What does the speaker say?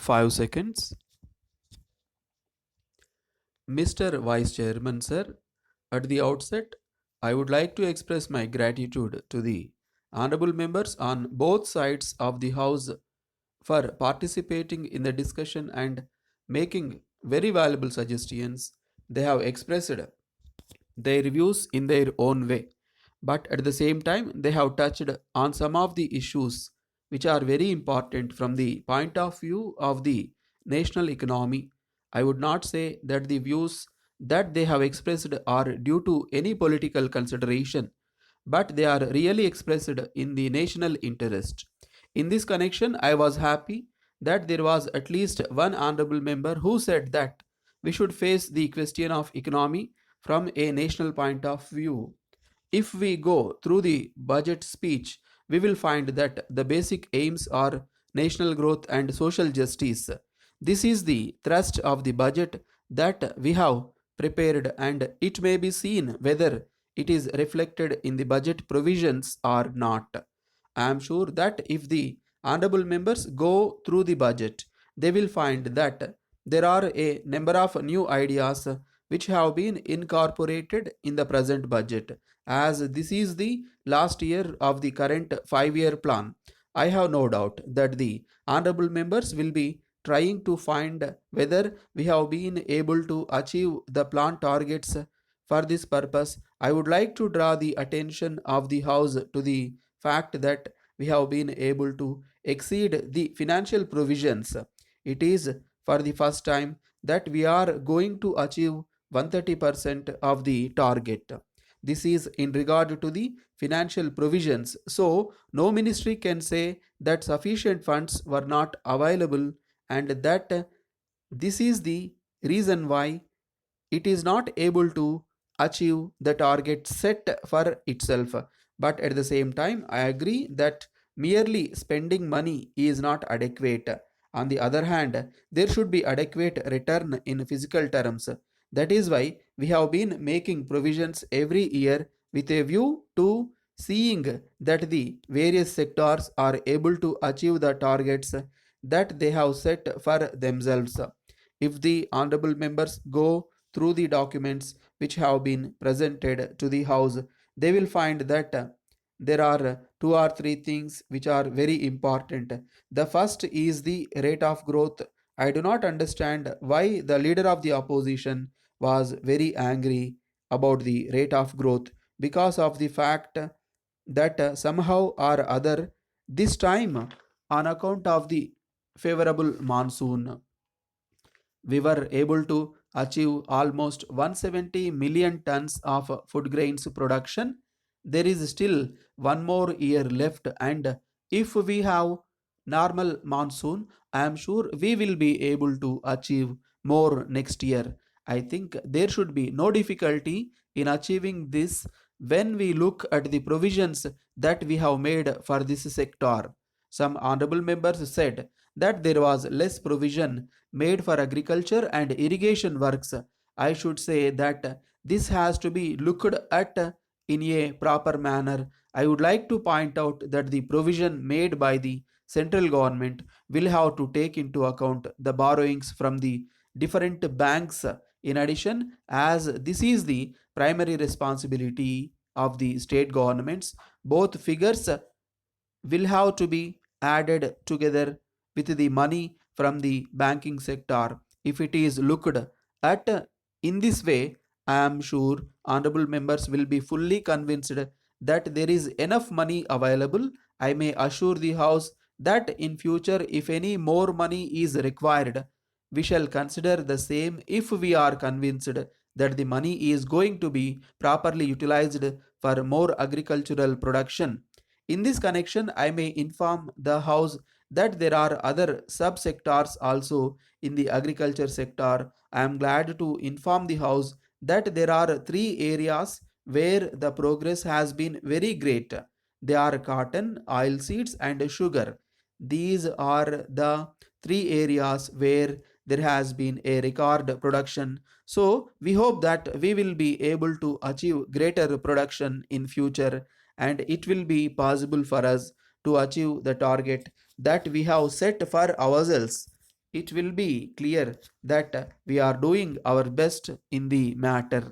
5 seconds. Mr. Vice Chairman, sir, at the outset, I would like to express my gratitude to the honorable members on both sides of the House for participating in the discussion and making very valuable suggestions. They have expressed their views in their own way, but at the same time, they have touched on some of the issues which are very important from the point of view of the national economy. I would not say that the views that they have expressed are due to any political consideration, but they are really expressed in the national interest. In this connection, I was happy that there was at least one honorable member who said that we should face the question of economy from a national point of view. If we go through the budget speech, we will find that the basic aims are national growth and social justice. This is the thrust of the budget that we have prepared, and it may be seen whether it is reflected in the budget provisions or not. I am sure that if the honorable members go through the budget, they will find that there are a number of new ideas which have been incorporated in the present budget. As this is the last year of the current 5-year plan, I have no doubt that the honorable members will be trying to find whether we have been able to achieve the plan targets. For this purpose, I would like to draw the attention of the House to the fact that we have been able to exceed the financial provisions. It is for the first time that we are going to achieve 130% of the target. This is in regard to the financial provisions. So, no ministry can say that sufficient funds were not available, and that this is the reason why it is not able to achieve the target set for itself. But at the same time, I agree that merely spending money is not adequate. On the other hand, there should be adequate return in physical terms. That is why we have been making provisions every year with a view to seeing that the various sectors are able to achieve the targets that they have set for themselves. If the honorable members go through the documents which have been presented to the House, they will find that there are two or three things which are very important. The first is the rate of growth. I do not understand why the leader of the opposition was very angry about the rate of growth, because of the fact that somehow or other this time, on account of the favorable monsoon, we were able to achieve almost 170 million tons of food grains production. There is still one more year left, and if we have normal monsoon, I am sure we will be able to achieve more next year. I think there should be no difficulty in achieving this when we look at the provisions that we have made for this sector. Some honorable members said that there was less provision made for agriculture and irrigation works. I should say that this has to be looked at in a proper manner. I would like to point out that the provision made by the central government will have to take into account the borrowings from the different banks. In addition, as this is the primary responsibility of the state governments, both figures will have to be added together with the money from the banking sector. If it is looked at in this way, I am sure honorable members will be fully convinced that there is enough money available. I may assure the House that in future, if any more money is required, we shall consider the same if we are convinced that the money is going to be properly utilized for more agricultural production. In this connection, I may inform the House that there are other subsectors also in the agriculture sector. I am glad to inform the House that there are three areas where the progress has been very great. They are cotton, oilseeds, and sugar. These are the three areas where there has been a record production. So we hope that we will be able to achieve greater production in future, and it will be possible for us to achieve the target that we have set for ourselves it will be clear that we are doing our best in the matter.